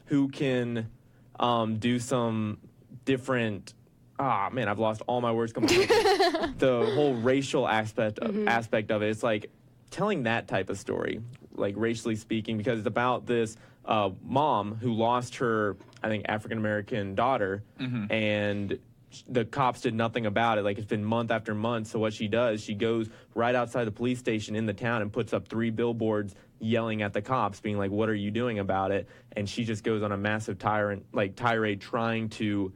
who can do some different. I've lost all my words completely. The whole racial aspect of it. It's like telling that type of story, like racially speaking, because it's about this mom who lost her, I think, African-American daughter, and the cops did nothing about it. Like, it's been month after month. So what she does, she goes right outside the police station in the town and puts up 3 billboards yelling at the cops, being like, what are you doing about it? And she just goes on a massive tirade trying to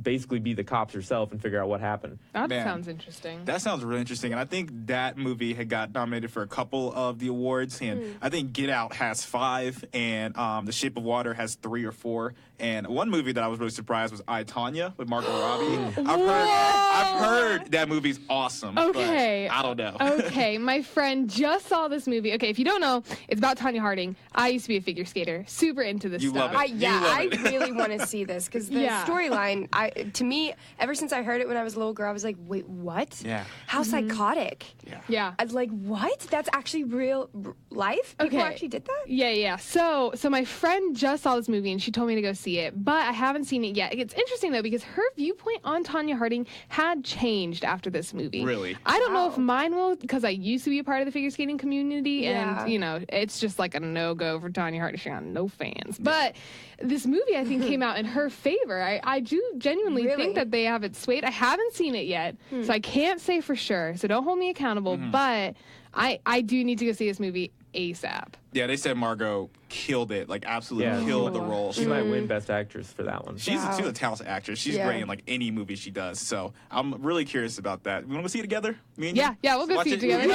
basically be the cops herself and figure out what happened. That sounds interesting. That sounds really interesting. And I think that movie had got nominated for a couple of the awards. And I think Get Out has 5, and The Shape of Water has 3 or 4. And one movie that I was really surprised was I, Tonya with Margot Robbie. I've heard that movie's awesome. Okay. But I don't know. Okay, my friend just saw this movie. Okay, if you don't know, it's about Tonya Harding. I used to be a figure skater. Super into this stuff. Love it. I really want to see this because the storyline, to me, ever since I heard it when I was a little girl, I was like, wait, what? Yeah. How psychotic. Yeah. I was like, what? That's actually real life? People actually did that? Yeah. So my friend just saw this movie and she told me to go see it, but I haven't seen it yet. It's interesting though because her viewpoint on Tonya Harding had changed after this movie. Really? I don't know if mine will, because I used to be a part of the figure skating community, and it's just like a no-go for Tonya Harding. She got no fans. But this movie, I think, came out in her favor. I do genuinely think that they have it swayed. I haven't seen it yet, so I can't say for sure. So don't hold me accountable. But I do need to go see this movie ASAP. Yeah, they said Margot killed it, like absolutely killed the role. She might win Best Actress for that one. She's a talented actress. She's great in like any movie she does. So I'm really curious about that. We want to see it together? Me and you? Yeah, we'll go see it together.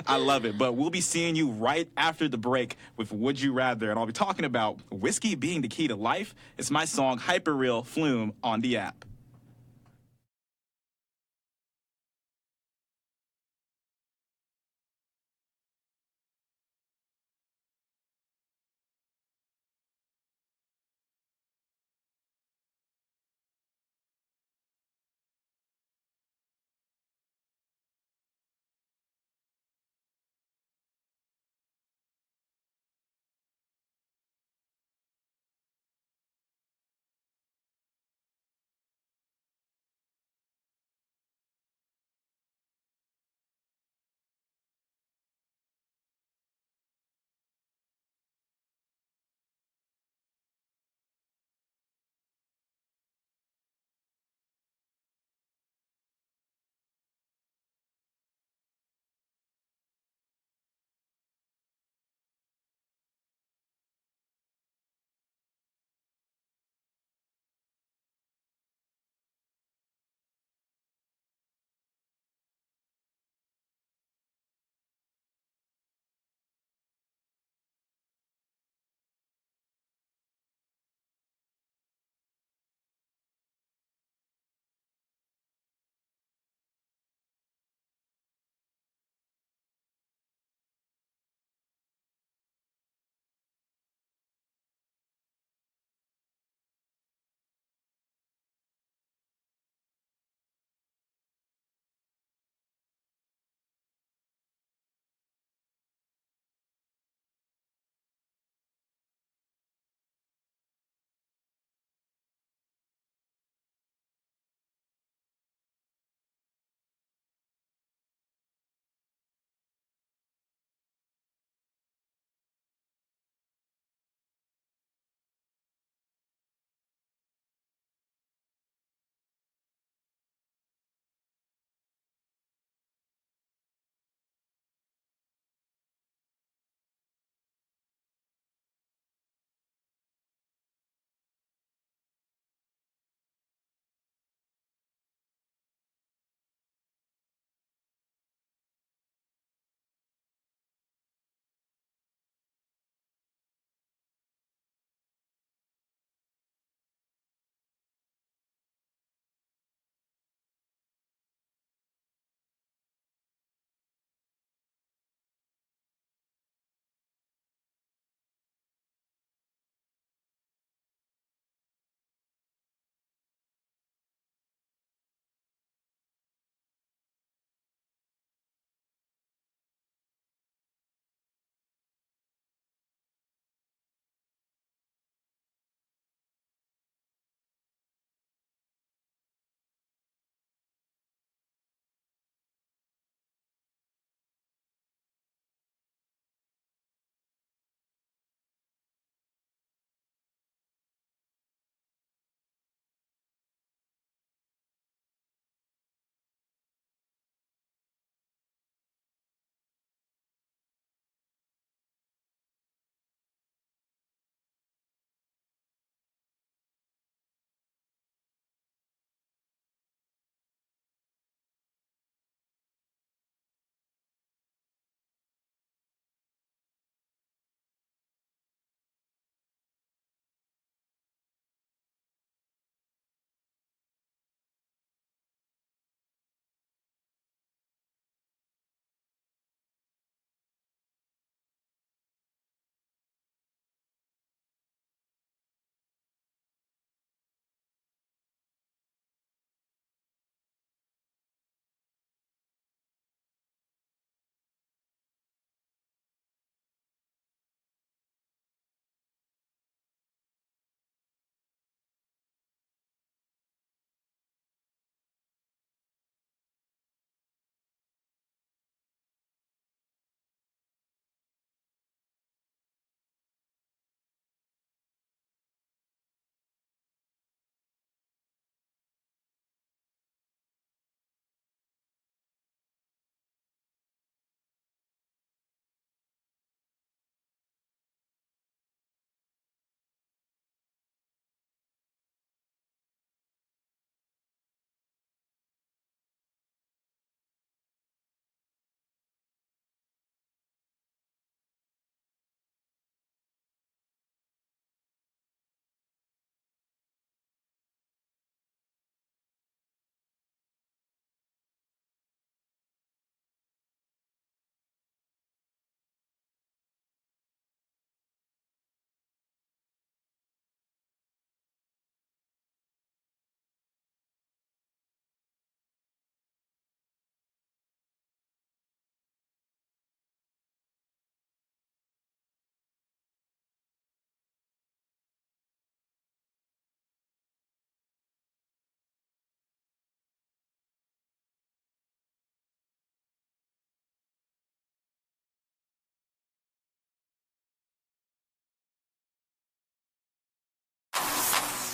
I love it. But we'll be seeing you right after the break with Would You Rather, and I'll be talking about whiskey being the key to life. It's my song Hyperreal Flume on the app.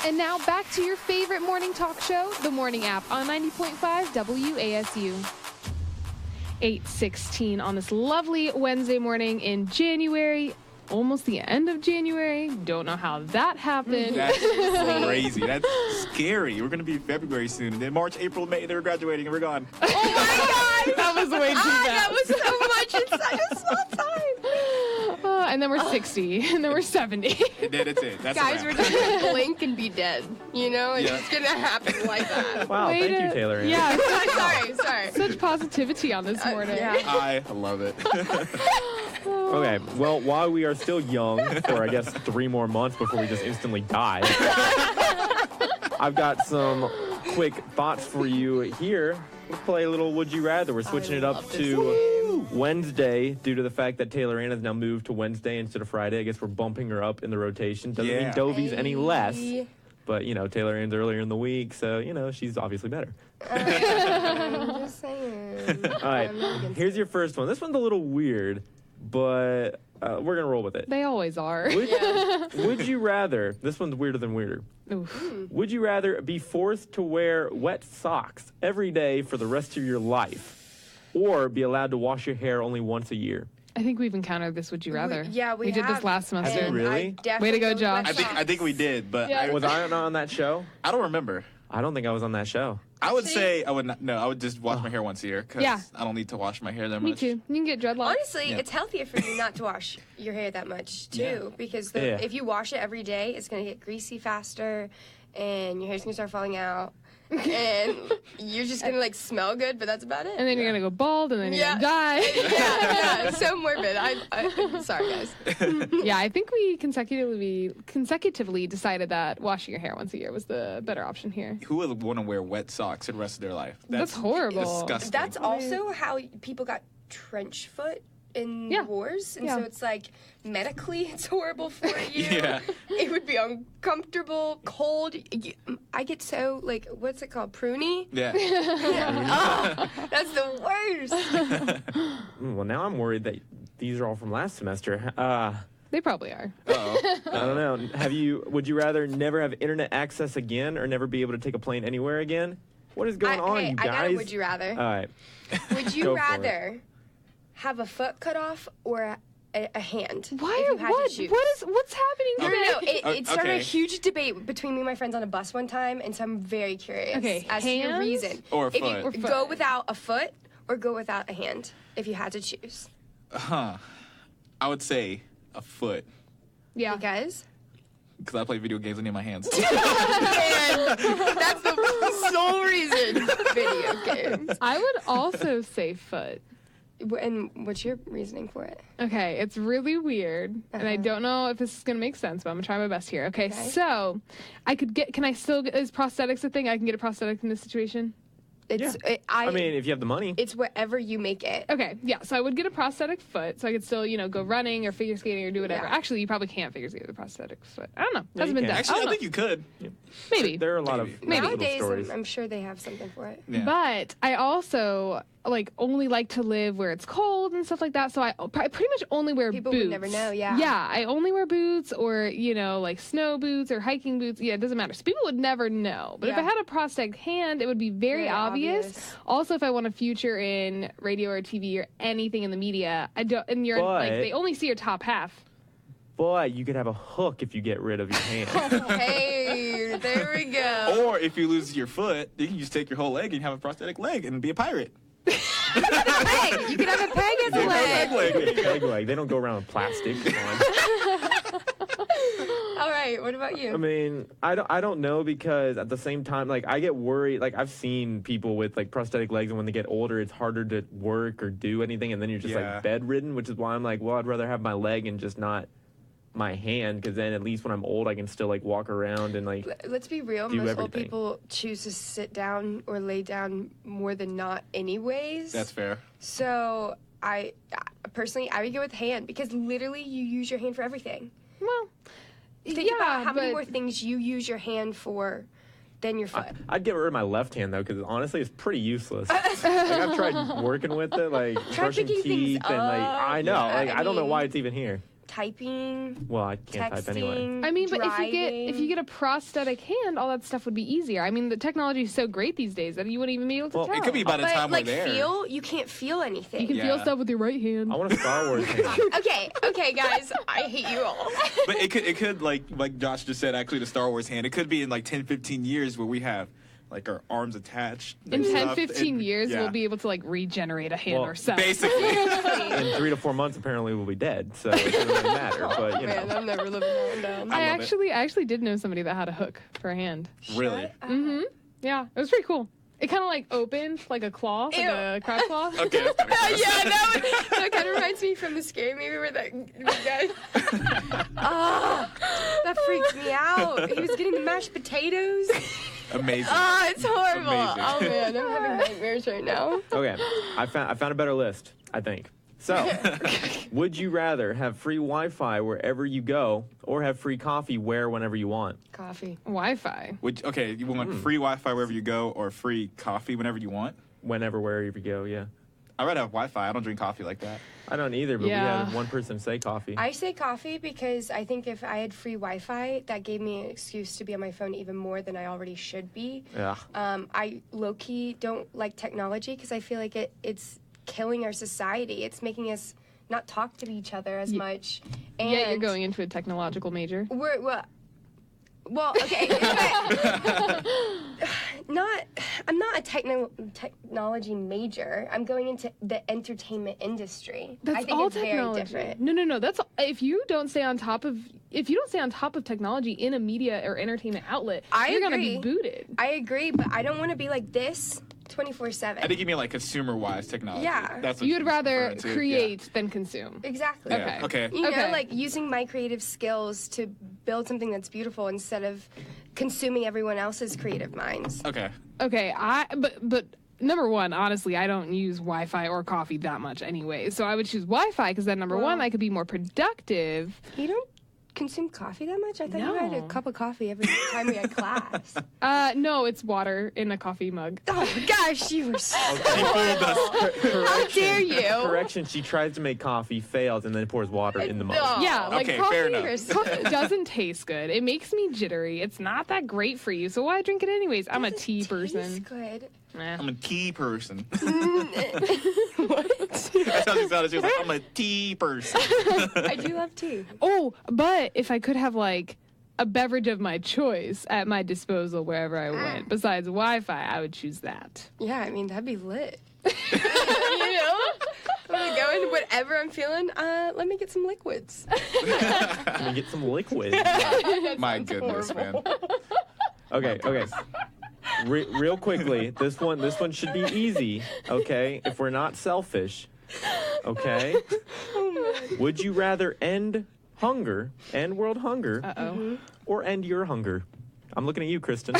And now back to your favorite morning talk show, The Morning App, on 90.5 WASU. 8:16 on this lovely Wednesday morning in January. Almost the end of January. Don't know how that happened. That's crazy. That's scary. We're going to be February soon. And then March, April, May, they're graduating and we're gone. Oh my God! That was way too fast. That was so much in such a small time. And then we're 60, and then we're 70. And then it's it. That's Guys, we're just going to blink and be dead. You know? It's just going to happen like that. Wow, Way thank you, to- Taylor. Yeah, Sorry. such positivity on this morning. Yeah. I love it. Okay, well, while we are still young, for I guess 3 more months before we just instantly die, I've got some quick thoughts for you here. Let's play a little Would You Rather. We're switching it up to Wednesday due to the fact that Taylor Ann has now moved to Wednesday instead of Friday. I guess we're bumping her up in the rotation. Doesn't mean Dovey's any less, but, Taylor Ann's earlier in the week, so, she's obviously better. I'm just saying. All right, here's your first one. This one's a little weird, but we're going to roll with it. They always are. Would you rather, this one's weirder than weirder. Oof. Would you rather be forced to wear wet socks every day for the rest of your life, or be allowed to wash your hair only once a year? I think we've encountered this Would You Rather. We did this have. last semester. Have you really? Way to go, Josh. I think we did, but Yeah. Was I not on that show? I don't remember. I don't think I was on that show. I would say I would not. No, I would just wash my hair once a year because Yeah. I don't need to wash my hair that Me much. too. You can get dreadlocks. Honestly, it's healthier for you not to wash your hair that much, too. Because if you wash it every day, it's going to get greasy faster, and your hair's going to start falling out. And you're just going to, smell good, but that's about it. And then you're going to go bald, and then you're going to die. yeah, it's so morbid. I'm sorry, guys. Yeah, I think we consecutively decided that washing your hair once a year was the better option here. Who would want to wear wet socks for the rest of their life? That's horrible. Disgusting. That's also how people got trench foot in the wars. And so it's medically it's horrible for you. Yeah. It would be uncomfortable, cold. I get so, what's it called? Pruny? Yeah. Oh, that's the worst. Well, now I'm worried that these are all from last semester. They probably are. Uh-oh. I don't know. Would you rather never have internet access again or never be able to take a plane anywhere again? What is going on, you guys? I got a would you rather. All right. Would you Go for rather have a foot cut off or a hand? Why if or you had what? to choose? What's happening No, today? It started Okay. a huge debate between me and my friends on a bus one time, and so I'm very curious as to your hands reason. or a if foot? you Or foot. go without a foot or go without a hand, if you had to choose. I would say a foot Yeah. You guys? because I play video games and need my hands. And that's the sole reason. Video games. I would also say foot. And what's your reasoning for it? Okay, it's really weird, and I don't know if this is gonna make sense, but I'm gonna try my best here. Okay, so can I still get, is prosthetics a thing? I can get a prosthetic in this situation? It's I mean, if you have the money. it's whatever you make it. Okay, yeah, so I would get a prosthetic foot, so I could still, go running or figure skating or do whatever. Yeah. Actually, you probably can't figure skate with a prosthetic foot. I don't know. Yeah, Hasn't you been can. done. Actually, I don't think know. you could. Maybe. There are a lot of Maybe. little Nowadays, stories. I'm sure they have something for it. Yeah. But I also only like to live where it's cold and stuff like that. So I pretty much only wear People boots. would never know, yeah. Yeah, I only wear boots or snow boots or hiking boots. Yeah, it doesn't matter. So people would never know. But if I Yeah. had a prosthetic hand, it would be very obvious. Also, if I want a future in radio or TV or anything in the media, I don't. And you're But- they only see your top half. But you could have a hook if you get rid of your hand. Hey, there we go. Or if you lose your foot, you can just take your whole leg and have a prosthetic leg and be a pirate. Peg. You can have a peg as a leg. Peg leg. They don't go around with plastic. Come on. All right, what about I you? mean, I don't know because at the same time, I get worried. I've seen people with prosthetic legs, and when they get older, it's harder to work or do anything, and then you're just bedridden, which is why I'm well, I'd rather have my leg and just not my hand, because then at least when I'm old, I can still walk around and Let's be real. do Most old everything. people choose to sit down or lay down more than not, anyways. That's fair. So I personally, I would go with hand because literally you use your hand for everything. Well, Think about how many but- more things you use your hand for than your foot. I'd get rid of my left hand though, because honestly, it's pretty useless. I've tried working with it, brushing picking things teeth, and up. I know, Yeah, I don't know mean- why it's even here. typing. Well, I can't type anyway. Texting, I mean, but driving. if you get a prosthetic hand, all that stuff would be easier. I mean, the technology is so great these days that you wouldn't even be able to Well, tell. It could be by the But time like we're there. feel, you can't feel anything. You can Yeah. feel stuff with your right hand. I want a Star Wars hand. Okay, guys, I hate you all. But it could like Josh just said, actually the Star Wars hand. It could be in like 10, 15 years where we have like our arms attached. In and 10, stuff, 15 and- years, yeah. we'll be able to like regenerate a hand Well, ourselves. Basically. In 3 to 4 months, apparently, we'll be dead. So it doesn't really matter. But, you know. Man, I'm never living that one down. I love it. actually did know somebody that had a hook for a hand. Really? Yeah, it was pretty cool. It kind of like opened like a claw, like Ew. a crab claw. Okay. That's kinda gross. Yeah, that kind of reminds me from the scary movie where that guy. Oh, that freaks me out. He was getting the mashed potatoes. Amazing. Oh, it's horrible. Amazing. Oh man, I'm having nightmares right now. Okay, I found a better list, I think. So, would you rather have free Wi-Fi wherever you go, or have free coffee whenever you want? Coffee. Wi-Fi. Okay, you want free Wi-Fi wherever you go or free coffee whenever you want? Wherever you go, yeah. I'd rather have Wi-Fi. I don't drink coffee like that. I don't either, but Yeah. we had one person say coffee. I say coffee because I think if I had free Wi-Fi, that gave me an excuse to be on my phone even more than I already should be. Yeah. I low-key don't like technology because I feel like it's killing our society. It's making us not talk to each other as much. And Yeah, you're going into a technological major. Well, okay. I'm not a technology major. I'm going into the entertainment industry. That's I think all it's technology. very different. No. That's if you don't stay on top of technology in a media or entertainment outlet, you're gonna be booted. I agree, but I don't want to be like this I 24/7. think you mean like consumer-wise technology. Yeah. That's what You'd she's rather referring to. create than consume. Exactly. Yeah. Okay. You know, Okay. like using my creative skills to build something that's beautiful instead of consuming everyone else's creative minds. Okay. Okay, but number one, honestly, I don't use Wi-Fi or coffee that much anyway. So I would choose Wi-Fi because then number one, I could be more productive. You don't consume coffee that much? I thought you had a No. cup of coffee every time we had class. No, it's water in a coffee mug. Oh my gosh, you were so She fooled us. How dare you? Correction, she tries to make coffee, fails, and then pours water in the mug. No. Yeah, like Okay, fair coffee, enough. coffee doesn't taste good. It makes me jittery. It's not that great for you. So why drink it anyways? I'm a tea person. Tastes good. Eh. I'm a tea person. What? That's how she sounded. She was like, I'm a tea person. I do love tea. Oh, but if I could have like a beverage of my choice at my disposal wherever I went, besides Wi-Fi, I would choose that. Yeah, I mean, that'd be lit. You know? I'm gonna go into whatever I'm feeling. Let me get some liquids. Let me get some liquid. My goodness, man. Okay. Real quickly, this one should be easy. Okay, if we're not selfish. Okay. Would you rather end world hunger, or end your hunger? I'm looking at you, Kristen.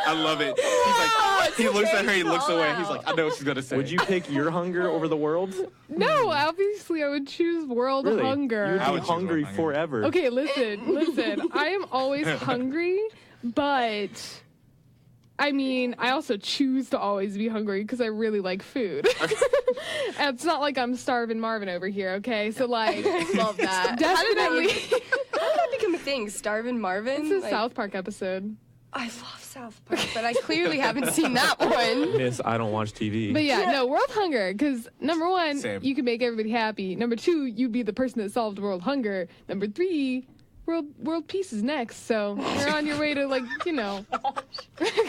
I love it. He's like, he looks at her, he looks away. He's like, I know what she's gonna say. Would you pick your hunger over the world's? No, obviously I would choose world Really? hunger. I You'd would be choose hungry world hunger. forever. Okay, listen. I am always hungry, but I mean, I also choose to always be hungry because I really like food. And it's not like I'm starving Marvin over here, okay? So like, Love that. definitely. How did that become a thing? Starvin' Marvin? It's a South Park episode. I love South Park, but I clearly haven't seen that one. Miss, I don't watch TV. But yeah, no, world hunger, because number one, Same. you can make everybody happy. Number two, you'd be the person that solved world hunger. Number three, world peace is next. So you're on your way to Way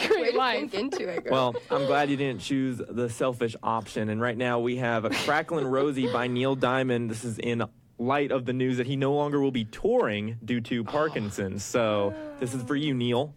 great to life. think into it, girl. Well, I'm glad you didn't choose the selfish option. And right now we have Cracklin' Rosie by Neil Diamond. This is in light of the news that he no longer will be touring due to Parkinson's. So this is for you, Neil.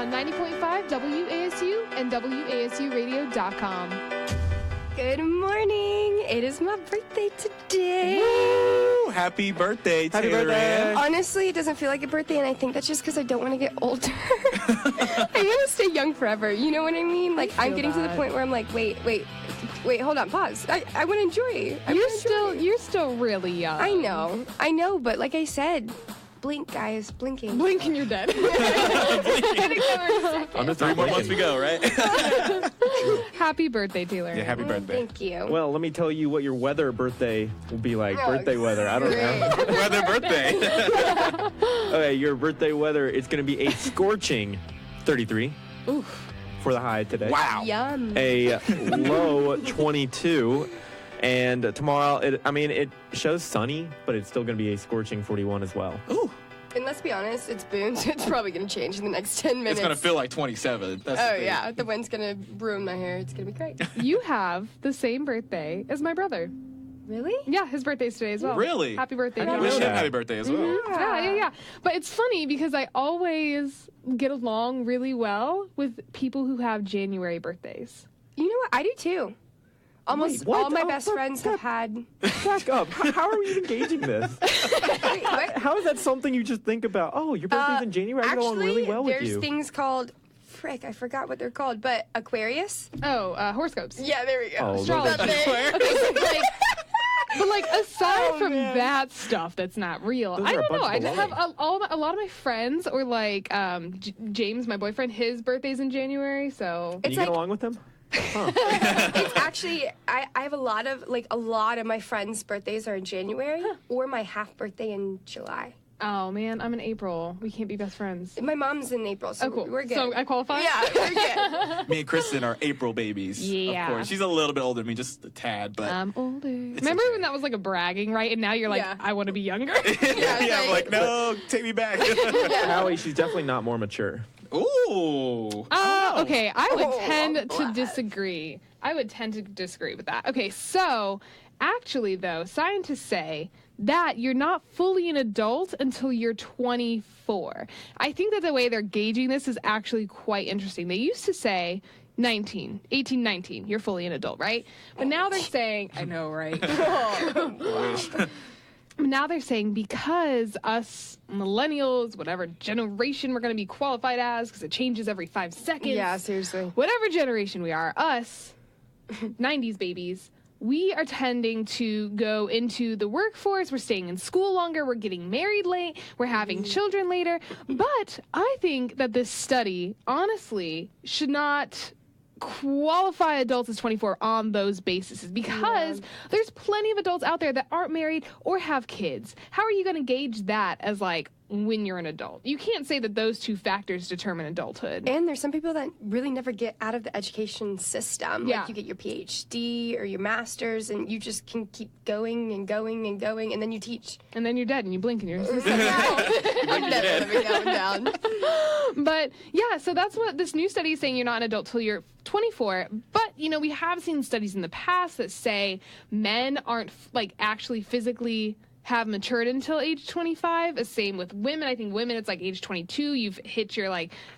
on 90.5 WASU and WASUradio.com. Good morning. It is my birthday today. Woo! Happy birthday, Happy Taylor birthday. Ann. Honestly, it doesn't feel like a birthday, and I think that's just because I don't want to get older. I want to stay young forever. You know what I mean? Like, I'm getting to the point where I'm like, wait, hold on, pause. I want to enjoy. You're still really young. I know, but like I said, blink, guys, blinking. Blink and you're dead. I'm just 3 more months we go, right? Happy birthday, Taylor. Yeah, happy birthday. Thank you. Well, let me tell you what your weather birthday will be like. Oh, Birthday weather. I don't know. Weather birthday. Okay, your birthday weather is going to be a scorching 33 for the high today. Wow. Yum. A low 22. And tomorrow, it shows sunny, but it's still going to be a scorching 41 as well. Ooh. And let's be honest, it's Boone, so it's probably going to change in the next 10 minutes. It's going to feel like 27. That's the Oh, thing. yeah. The wind's going to ruin my hair. It's going to be great. You have the same birthday as my brother. Really? Yeah, his birthday's today as well. Really? Happy birthday, I didn't John. Wish know him that. happy birthday as well. Yeah. But it's funny because I always get along really well with people who have January birthdays. You know what? I do too. Almost Wait, what? all my Oh, best friends have had. Back up. How are we even gauging this? Wait, what? How is that something you just think about? Oh, your birthday's in January. I get along really well with there's you. things called, I forgot what they're called, but Aquarius. Oh, horoscopes. Yeah, there we go. Oh, Astrology. those are- Okay, but aside Oh, from man. that stuff that's not real, Those I are a don't know. bunch I of just have baloney. a lot of my friends, or James, my boyfriend, his birthday's in January, so Do It's you get like- along with him? Huh. It's actually, I have a lot of my friends' birthdays are in January, or my half birthday in July. oh man, I'm in April. We can't be best friends. My mom's in April, so Oh, cool. we're good. So I qualify. Yeah, we're good. Me and Kristen are April babies. Yeah. Of course. She's a little bit older than me, just a tad, but. I'm older. Remember okay. when that was like a bragging, right? And now you're like, Yeah. I want to be younger. yeah, I'm like, no, take me back. Howie, she's definitely not more mature. Ooh. Okay, I would Oh, tend I'm to glad. disagree. I would tend to disagree with that. Okay, so actually, though, scientists say that you're not fully an adult until you're 24. I think that the way they're gauging this is actually quite interesting. They used to say 18, 19, you're fully an adult, right? But now they're saying, I know, right? Now they're saying because us millennials, whatever generation we're going to be qualified as, because it changes every 5 seconds. Yeah, seriously. Whatever generation we are, us, 90s babies, we are tending to go into the workforce. We're staying in school longer. We're getting married late. We're having children later. But I think that this study, honestly, should not qualify adults as 24 on those bases because there's plenty of adults out there that aren't married or have kids. How are you going to gauge that as when you're an adult? You can't say that those two factors determine adulthood. And there's some people that really never get out of the education system. Yeah. Like you get your PhD or your master's, and you just can keep going and going and going, and then you teach. And then you're dead and you blink and you're I'm never living that one down. But yeah, so that's what this new study is saying. You're not an adult till you're 24. But, we have seen studies in the past that say men aren't actually physically have matured until age 25. The same with women. I think women, it's age 22. You've hit your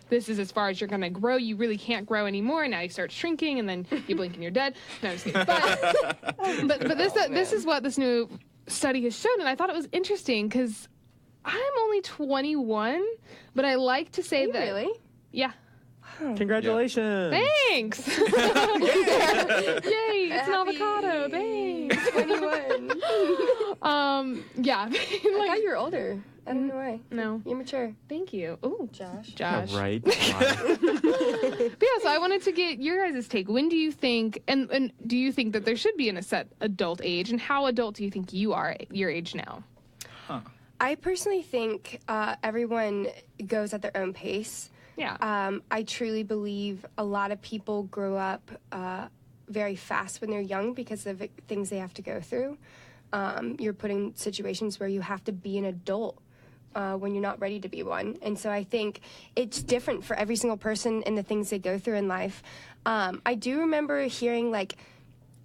this is as far as you're going to grow. You really can't grow anymore. Now you start shrinking and then you blink and you're dead. No, I'm just kidding. But this is what this new study has shown. And I thought it was interesting because I'm only 21, but I like to say that. Really? Yeah. Congratulations. Thanks. Yay, it's an avocado. Thanks. 21. Yeah. I thought you were older. I don't know why. No. You're mature. Thank you. Ooh, Josh. Josh. Oh, right. But yeah, so I wanted to get your guys' take. When do you think, and do you think that there should be a set adult age, and how adult do you think you are at your age now? I personally think everyone goes at their own pace. Yeah. I truly believe a lot of people grow up very fast when they're young because of things they have to go through. You're put in situations where you have to be an adult when you're not ready to be one. And so I think it's different for every single person and the things they go through in life. I do remember hearing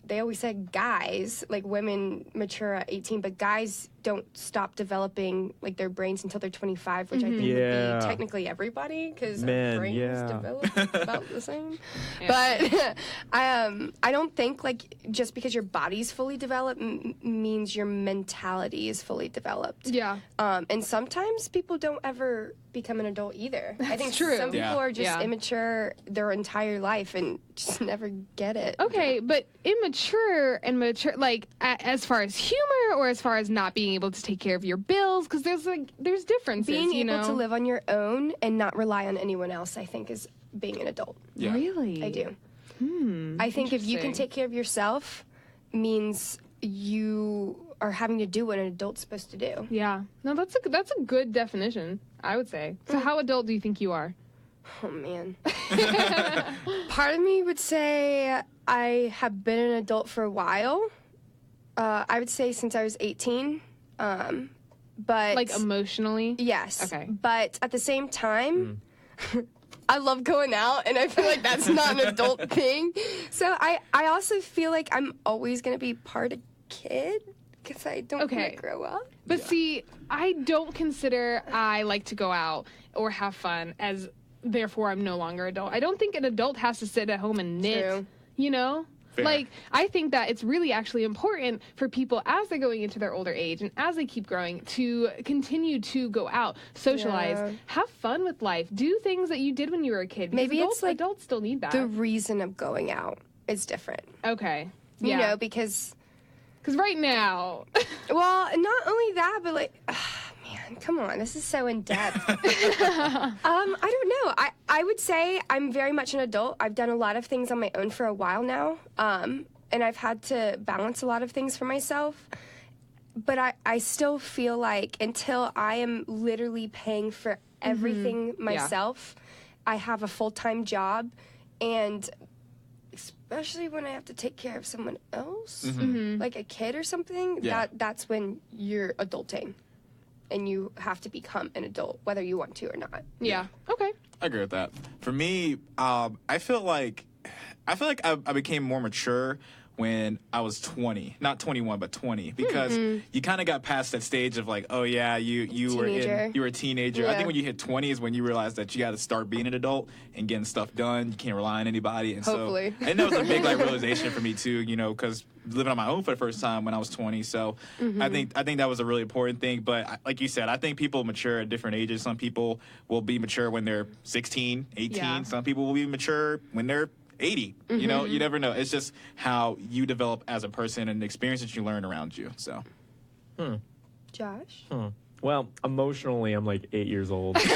they always said guys, women mature at 18, but guys don't stop developing like their brains until they're 25, which I think would be technically everybody, because our brains develop about the same. But I don't think like just because your body's fully developed means your mentality is fully developed. Yeah. And sometimes people don't ever become an adult either. I think some people are just immature their entire life and just never get it. Okay, but immature and mature, like as far as humor or as far as not being able to take care of your bills, because there's differences. Being able to live on your own and not rely on anyone else, I think, is being an adult. Yeah. Really? I do. I think if you can take care of yourself, means you are having to do what an adult's supposed to do. Yeah. No, that's a good definition, I would say. So how adult do you think you are? Oh, man. Part of me would say I have been an adult for a while. I would say since I was 18. But like emotionally? Yes. Okay. But at the same time, I love going out, and I feel like that's not an adult thing. So I also feel like I'm always going to be part of kid, because I don't want to grow up. But see, I don't consider I like to go out or have fun as therefore I'm no longer adult. I don't think an adult has to sit at home and knit. True. You know? Fair. Like, I think that it's really actually important for people as they're going into their older age and as they keep growing to continue to go out, socialize, have fun with life, do things that you did when you were a kid. Maybe it's like adults still need that. The reason of going out is different. Okay. You know, because right now. Well, not only that, but like, man, come on, this is so in depth. I don't know. I would say I'm very much an adult. I've done a lot of things on my own for a while now, and I've had to balance a lot of things for myself. But I still feel like until I am literally paying for everything myself, I have a full-time job, and especially when I have to take care of someone else, like a kid or something, that's when you're adulting. And you have to become an adult, whether you want to or not. Yeah. Okay. I agree with that. For me, I feel like I became more mature when I was 20, not 21, but 20, because you kind of got past that stage of like, oh yeah, you were a teenager. I think when you hit 20 is when you realize that you got to start being an adult and getting stuff done. You can't rely on anybody, and Hopefully. so and that was a big like realization for me too, you know, because living on my own for the first time when I was 20. So I think that was a really important thing. But like you said, I think people mature at different ages. Some people will be mature when they're 16, 18. Yeah. Some people will be mature when they're 80. You know, you never know. It's just how you develop as a person and the experiences you learn around you. So, Josh? Well, emotionally, I'm like 8 years old. So,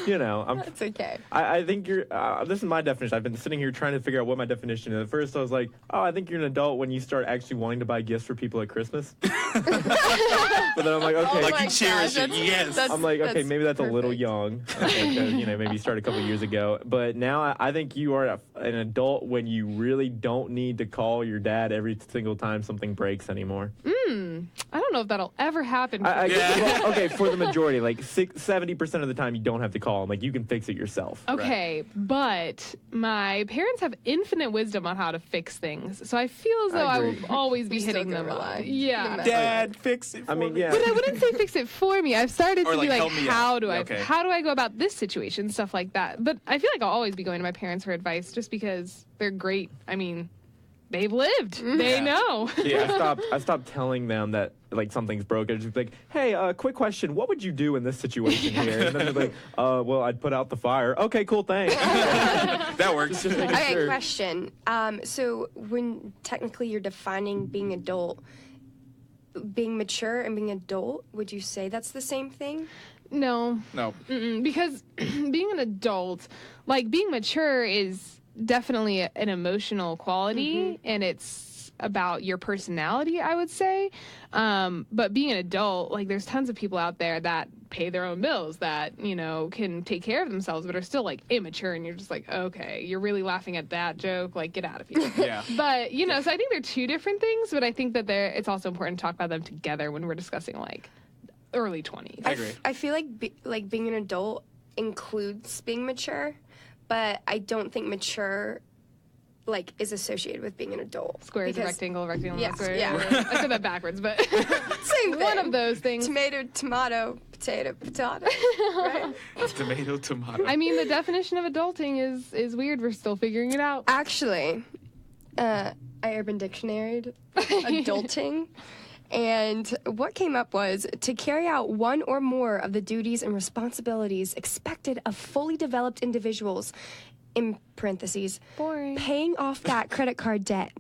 you know, That's okay. I think you're. This is my definition. I've been sitting here trying to figure out what my definition is. At first, I was like, "Oh, I think you're an adult when you start actually wanting to buy gifts for people at Christmas." But then I'm like, "Okay, like you cherish it." Yes. I'm like, "Okay, maybe that's perfect. a little young." You know, maybe you started a couple years ago. But now I think you are an adult when you really don't need to call your dad every single time something breaks anymore. I don't know if that'll ever happen. Well, okay, for the majority, like 70% of the time, you don't have to call them. Like, you can fix it yourself. Okay, but my parents have infinite wisdom on how to fix things, so I feel as though I will always be hitting them up. Yeah. Dad, fix it for me. Yeah. But I wouldn't say fix it for me. I've started to Or, be like, like, help me how out. do I Okay. how do I go about this situation, stuff like that. But I feel like I'll always be going to my parents for advice just because they're great. I mean, they've lived. They know. Yeah, I stopped telling them that like something's broken. I'd just be like, hey, quick question. What would you do in this situation here? And then they're like, well, I'd put out the fire. Okay, cool, thanks. That works. Just making Okay, sure. question. So when technically you're defining being adult, being mature and being adult, would you say that's the same thing? No. Because being an adult, like being mature is definitely an emotional quality and it's about your personality, I would say. But being an adult, like there's tons of people out there that pay their own bills, that, you know, can take care of themselves, but are still like immature, and you're just like, okay, you're really laughing at that joke, like get out of here. Yeah. But, you know, so I think they're two different things, but I think that it's also important to talk about them together when we're discussing like early 20s. I agree. I feel like being an adult includes being mature, but I don't think mature like is associated with being an adult. Square is a rectangle, yes, square. Yeah. I said that backwards, but same thing. One of those things. Tomato, potato, right? Tomato. I mean, the definition of adulting is weird. We're still figuring it out. Actually, I Urban Dictionary'd adulting. And what came up was to carry out one or more of the duties and responsibilities expected of fully developed individuals, in parentheses, boring, paying off that credit card debt.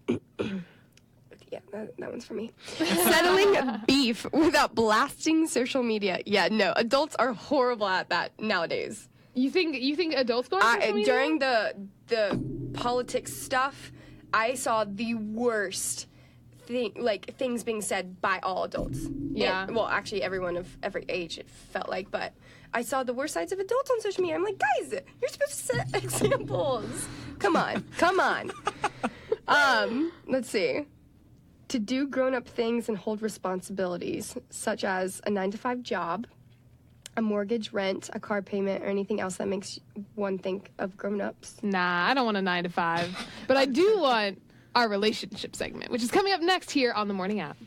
Yeah, that one's for me. Settling beef without blasting social media. Yeah, no, adults are horrible at that nowadays. You think adults go on social media? During the politics stuff, I saw the worst things being said by all adults. Yeah. Well, actually, everyone of every age, it felt like, but I saw the worst sides of adults on social media. I'm like, guys, you're supposed to set examples. Come on. Let's see. To do grown-up things and hold responsibilities, such as a 9-to-5 job, a mortgage, rent, a car payment, or anything else that makes one think of grown-ups. Nah, I don't want a 9-to-5, but I do want our relationship segment, which is coming up next here on the Morning App.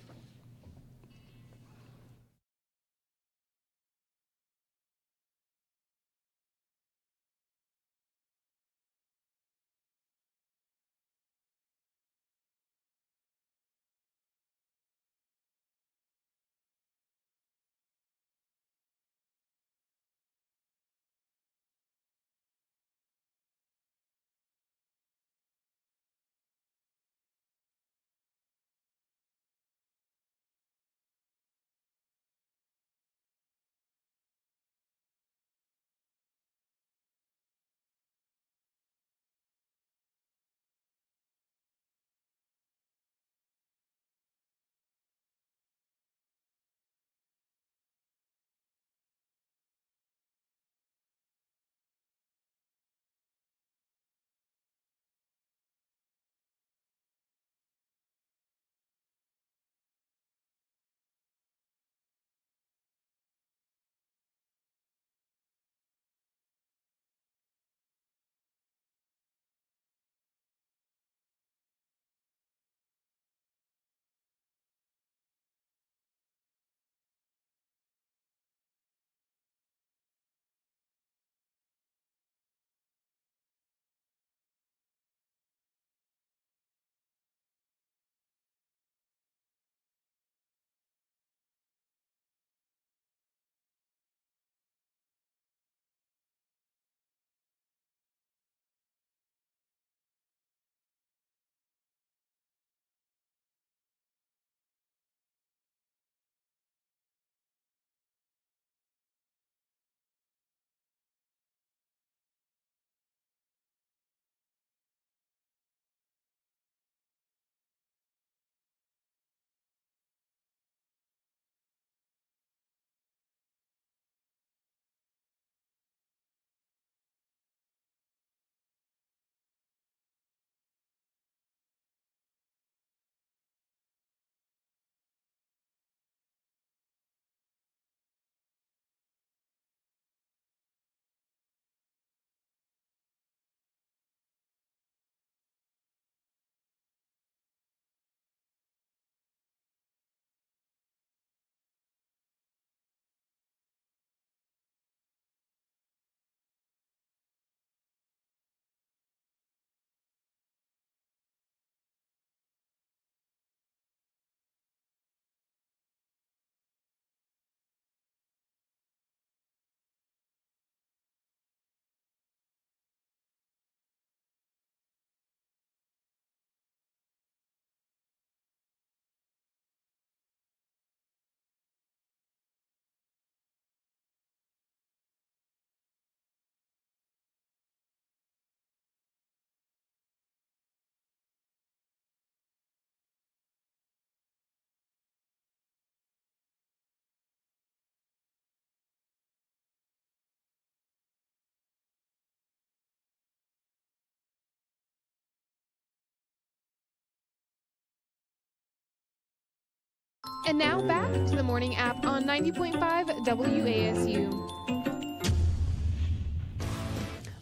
And now back to the Morning App on 90.5 WASU.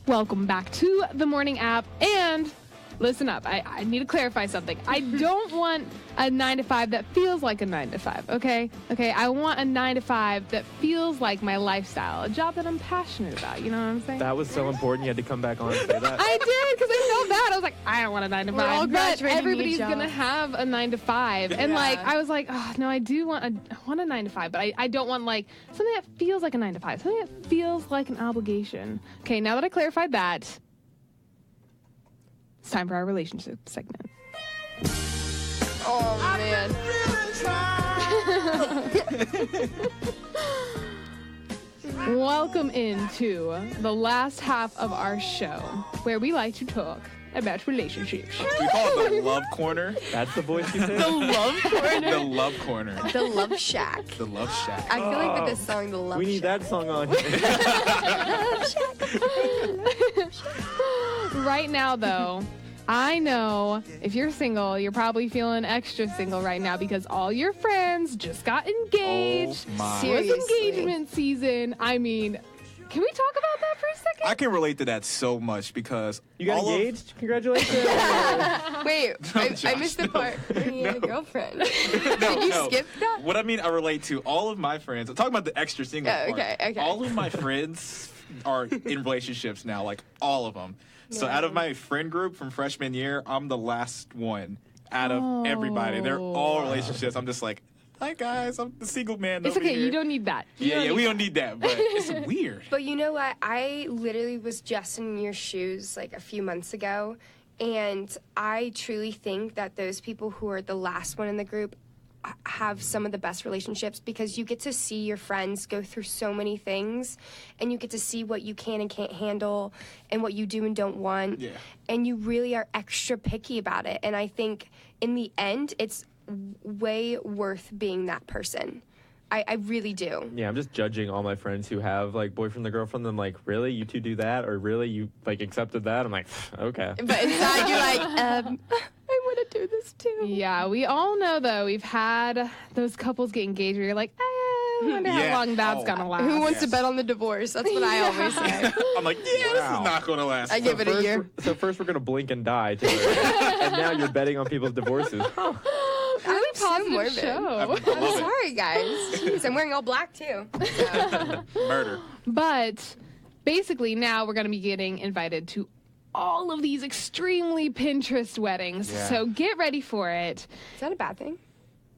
Welcome back to the Morning App, and listen up. I need to clarify something. I don't want a 9 to 5 that feels like a 9 to 5, okay? Okay, I want a 9 to 5 that feels like my lifestyle, a job that I'm passionate about, you know what I'm saying? That was so important. You had to come back on and say that. I did, because I felt bad. I was like, I don't want a 9 to 5. all But graduating everybody's new going to jobs. have a 9 to 5. And, like, I was like, oh, no, I want a 9 to 5, but I don't want, like, something that feels like a 9 to 5, something that feels like an obligation. Okay, now that I clarified that, it's time for our relationship segment. Oh, man. Welcome into the last half of our show, where we like to talk about relationships. We call it the Love Corner. That's the voice you said? The Love Corner. The Love Corner. The Love Shack. The Love Shack. I feel like with this song, The Love We need Shack. that song on here. Right now, though, I know if you're single, you're probably feeling extra single right now because all your friends just got engaged. Oh my. It Seriously. was engagement season. I mean, can we talk about that for a second? I can relate to that so much because You got all of- engaged? Congratulations. Wait, No, I Josh, missed the no. part where he had a girlfriend. No, Did you no. skip that? What I mean, I relate to all of my friends. I'm talking about the extra single Oh, part. okay. All of my friends are in relationships now, like all of them. So out of my friend group from freshman year, I'm the last one out of everybody. They're all relationships. I'm just like, hi guys, I'm the single man. It's over okay. here. You don't need that. We don't need that, but it's weird. But you know what? I literally was just in your shoes like a few months ago, and I truly think that those people who are the last one in the group have some of the best relationships because you get to see your friends go through so many things, and you get to see what you can and can't handle and what you do and don't want. Yeah. And you really are extra picky about it. And I think in the end, it's way worth being that person. I really do. Yeah, I'm just judging all my friends who have like boyfriend and girlfriend. I'm like, really? You two do that? Or really? You like accepted that? I'm like, okay. But inside you're like, I want to do this too. Yeah, we all know, though, we've had those couples get engaged where you're like, I wonder Yeah. how long that's Oh. going to last. Who wants to Yes. bet on the divorce? That's what I always say. I'm like, yeah, this is Wow. not going to last. I give it a year. So first we're gonna blink and die, Taylor. And now you're betting on people's divorces. Really I'm so positive morbid. show. I love I'm it. sorry, guys. Jeez, I'm wearing all black too. So. Murder. But basically, now we're going to be getting invited to all of these extremely Pinterest weddings. Yeah. So get ready for it. Is that a bad thing?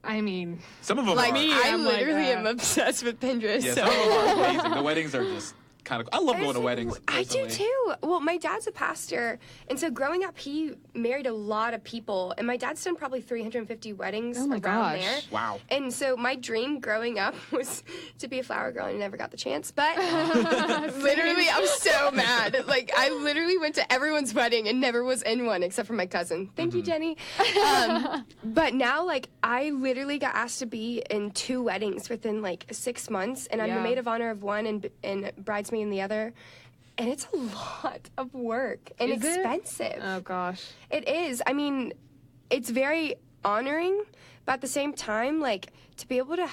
I mean, Some of them Like are. me, I I'm like literally that. am obsessed with Pinterest. Yeah, so. some of them are amazing. The weddings are just kind of. I love going to weddings. I do personally. too. Well, my dad's a pastor, and so growing up, he married a lot of people, and my dad's done probably 350 weddings Oh my around gosh. there. Wow. And so my dream growing up was to be a flower girl, and I never got the chance. But literally, I'm so mad. Like, I literally went to everyone's wedding and never was in one except for my cousin. Thank you, Jenny. But now, like, I literally got asked to be in 2 weddings within like 6 months, and I'm the Yeah. maid of honor of one and bridesmaid in the other. And it's a lot of work and Is it? expensive. oh gosh. It is. I mean, it's very honoring, but at the same time, like, to be able to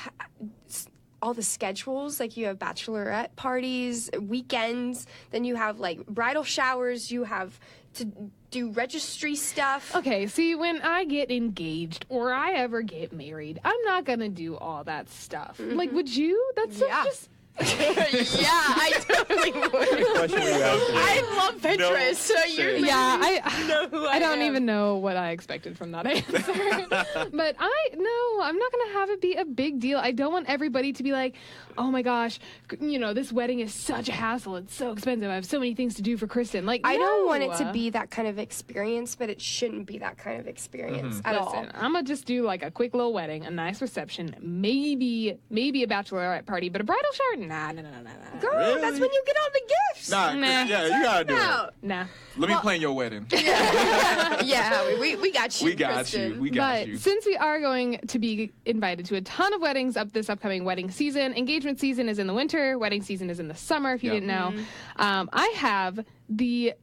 all the schedules, like you have bachelorette parties, weekends, then you have like bridal showers, you have to do registry stuff. Okay, see, when I get engaged or I ever get married, I'm not going to do all that stuff. Like, would you? That's Yeah. just... Yeah, I totally would. Question were you asking? I love Pinterest, so you're shame. Yeah, I know who I don't am. even know what I expected from that answer. But I'm not going to have it be a big deal. I don't want everybody to be like, oh my gosh, this wedding is such a hassle. It's so expensive. I have so many things to do for Kristen. Like, I don't want it no. to be that kind of experience, but it shouldn't be that kind of experience at all. Listen, I'm going to just do like a quick little wedding, a nice reception, maybe a bachelorette party, but a bridal shower? Nah. Girl, Really? that's when you get all the gifts. Nah, Nah. yeah, you gotta do it. No. Nah. Let me plan your wedding. Yeah, Howie, we got you. We got Kristen. you. We got But you. since we are going to be invited to a ton of weddings up this upcoming wedding season, engagement season is in the winter, wedding season is in the summer, if you Yeah. didn't know. I have the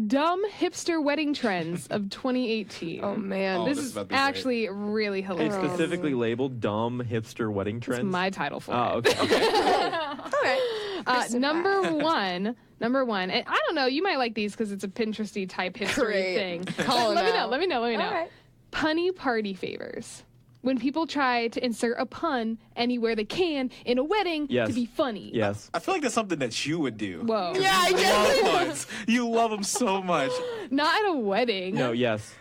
dumb hipster wedding trends of 2018. Oh man, Oh, this this is is about to be great. actually really It's hilarious. specifically labeled dumb hipster wedding It's trends. my title for Oh, it. okay. all right. Number one, and I don't know, you might like these because it's a Pinteresty type history thing. Let me know. All right. Punny party favors. When people try to insert a pun anywhere they can in a wedding to be funny. Yes. I feel like that's something that you would do. Whoa. Yeah, I You guess. love puns. You love them so much. Not at a wedding. No, yes.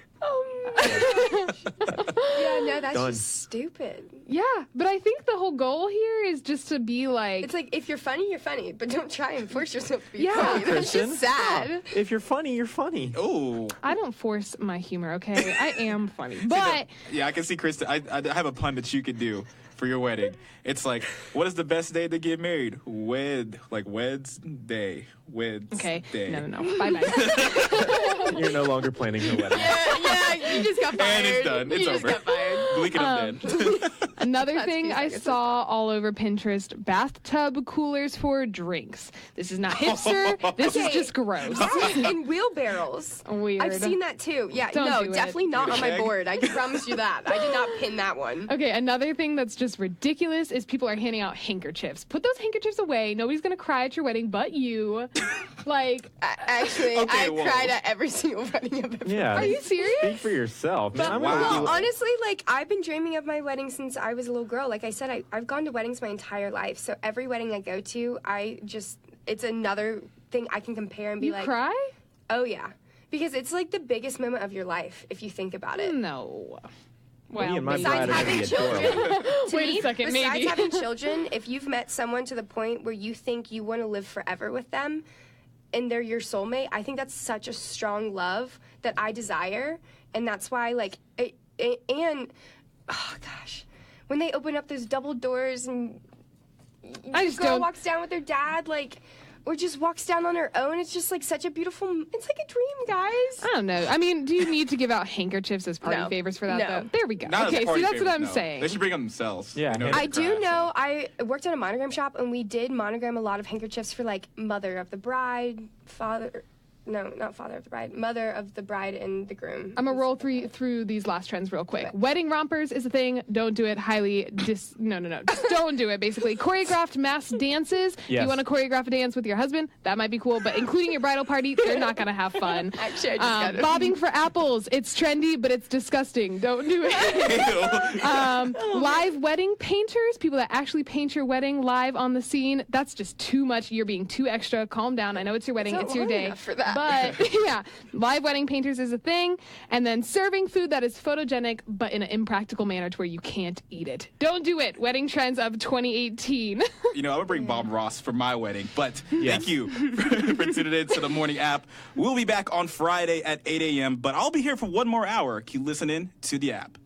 Yeah, no, that's Done. just stupid. Yeah, but I think the whole goal here is just to be like... It's like, if you're funny, you're funny, but don't try and force yourself to be Yeah, funny. That's Kristen. just sad. If you're funny, you're funny. Ooh. I don't force my humor, okay? I am funny. But... Yeah, I can see Kristen. I have a pun that you could do for your wedding. It's like, what is the best day to get married? Wednesday. Okay. Day. No. Bye-bye. You're no longer planning your wedding. Yeah, you just got fired. And it's done. It's you over. just got fired. Blink it up dead. Another thing I seconds. saw all over Pinterest, bathtub coolers for drinks. This is not hipster. This is Okay. just gross. And wheelbarrows. Weird. I've seen that too. Yeah, Don't no, do it. definitely not on my Keg? board. I can promise you that. I did not pin that one. Okay, another thing that's just ridiculous is people are handing out handkerchiefs. Put those handkerchiefs away. Nobody's gonna cry at your wedding but you. Like, Actually, Okay, I whoa. cried at every single wedding I've ever Yeah. are you serious? Speak for yourself. Man, I'm gonna Well, do- honestly, like, I've been dreaming of my wedding since I was a little girl. Like I said, I've gone to weddings my entire life. So every wedding I go to, it's another thing I can compare and be You like, cry? oh yeah. Because it's like the biggest moment of your life, if you think about it. No. Me Well, and my maybe. bride Besides are gonna having be children, adorable. to Wait a me, second, besides maybe. having children, if you've met someone to the point where you think you want to live forever with them and they're your soulmate, I think that's such a strong love that I desire. And that's why, like, and, oh gosh, when they open up those double doors and I the just girl don't- walks down with her dad, like, or just walks down on her own, it's just like such a beautiful, it's like a dream, guys. I don't know. I mean, do you need to give out handkerchiefs as party No. favors for that, No. though? There we go. Not as Okay, see, party that's favors, what I'm no. saying. They should bring them themselves. Yeah, You know, hand- I to do craft, know. so. I worked at a monogram shop, and we did monogram a lot of handkerchiefs for like mother of the bride, mother of the bride and the groom. I'm gonna roll through these last trends real quick. Wedding rompers is a thing. Don't do it. Highly no. Just don't do it. Basically, choreographed mass dances. Yes. You want to choreograph a dance with your husband? That might be cool, but including your bridal party, they're not gonna have fun. Actually, I just got it. Bobbing for apples. It's trendy, but it's disgusting. Don't do it. Live wedding painters. People that actually paint your wedding live on the scene. That's just too much. You're being too extra. Calm down. I know it's your wedding. It's It's not your long day. enough for that. But yeah, live wedding painters is a thing. And then serving food that is photogenic, but in an impractical manner to where you can't eat it. Don't do it. Wedding trends of 2018. You know, I'm gonna bring Bob Ross for my wedding, but Yes. thank you for tuning in to the morning app. We'll be back on Friday at 8 a.m., but I'll be here for one more hour. Keep listening to the app.